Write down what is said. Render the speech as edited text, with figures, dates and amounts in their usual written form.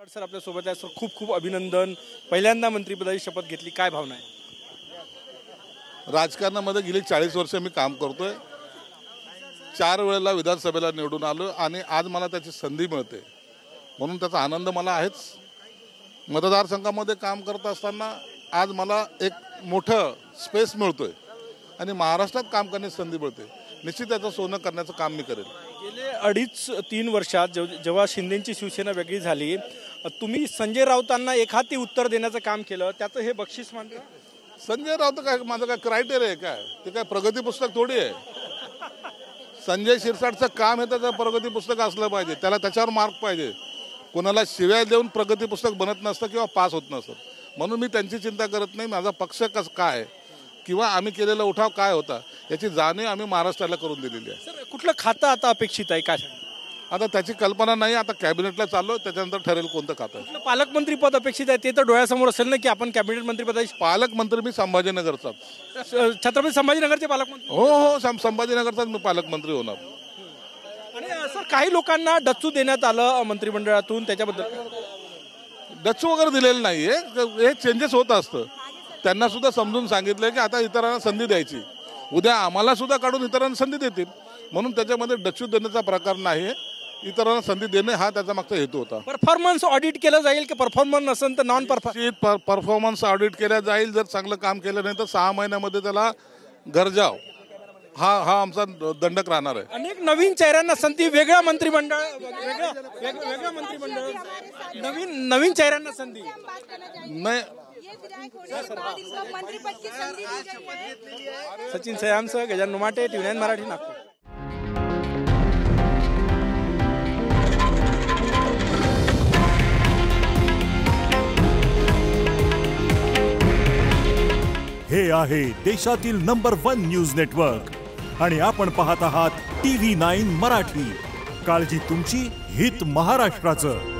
Sir आपल्या सोबत आहे सर, खूप खूप अभिनंदन. पहिल्यांदा मंत्रिपदाची शपथ घेतली, काय भावना आहे? राजकारणामध्ये गेली 40 वर्ष मी काम करतोय. 4 वेळेला विधानसभेला निवडून आलो आणि आज मला त्याची संधी मिळते म्हणून त्याचा आनंद मला आहेच. मतदारसंघामध्ये काम करत असताना आज मला एक मोठं स्पेस मिळतोय आणि महाराष्ट्रात काम करण्याची संधी मिळते. निश्चित त्याचं सोनं करण्याचं काम मी करेन. गेले 2.5-3 वर्षात जेव्हा शिंदेची शिवसेना वेगळी झाली, तुम्ही संजय राऊतांना एखादी उत्तर देण्याचं काम केलं, त्याचं हे बक्षीस मानलं? संजय राऊत काय माझं काय क्रायटेरिया आहे काय? ते काय प्रगती पुस्तक थोडी आहे. संजय शिरसाटचं काम हे त्याचं प्रगती पुस्तक असलं पाहिजे, त्याला त्याच्यावर मार्क पाहिजे. कोणाला शिव्या देऊन प्रगती पुस्तक बनत नसतं किंवा पास होत नसतं. म्हणून मी त्यांची चिंता करत नाही. माझा पक्ष काय किंवा आम्ही केलेला उठाव काय होता याची जाणीव आम्ही महाराष्ट्राला करून दिलेली आहे. सर कुठलं खातं आता अपेक्षित आहे काय? आता त्याची कल्पना नाही. आता कॅबिनेटला चाललो, त्याच्यानंतर ठरेल कोणतं खातं. कुठलं पालकमंत्री पद अपेक्षित आहे ते तर डोळ्यासमोर असेल ना, की आपण कॅबिनेट मंत्रिपदाची. पालकमंत्री मी संभाजीनगरचा, छत्रपती संभाजीनगरचे पालकमंत्री. हो, संभाजीनगरचाच मी पालकमंत्री होणार. आणि सर काही लोकांना डच्चू देण्यात आलं मंत्रिमंडळातून, त्याच्याबद्दल? डच्चू वगैरे दिलेलं नाहीये. हे चेंजेस होत असतं. त्यांना सुद्धा समजून सांगितलंय की आता इतरांना संधी द्यायची. उद्या आम्हाला सुद्धा काढून इतरांना संधी देतील. म्हणून त्याच्यामध्ये डच्चू देण्याचा प्रकार नाही. इतरांना संधी देणे हा त्याचा मागचा हेतू होता. परफॉर्मन्स ऑडिट केलं जाईल की परफॉर्मन्स नसेल तर नॉन परफॉर्मन्स ऑडिट केल्या जाईल. जर चांगलं काम केलं नाही तर 6 महिन्यामध्ये त्याला गरजाव हा आमचा दंडक राहणार आहे. अनेक नवीन चेहऱ्यांना संधी, वेगळं मंत्रिमंडळ, नवीन चेहऱ्यांना संधी नाही. सचिन सयामसह गजानन नुमाटे, TV9 मराठी, नागपूर. हे आहे देशातील नंबर 1 न्यूज नेटवर्क आणि आपण पाहत आहात TV9 मराठी. काळजी तुमची, हित महाराष्ट्राचं.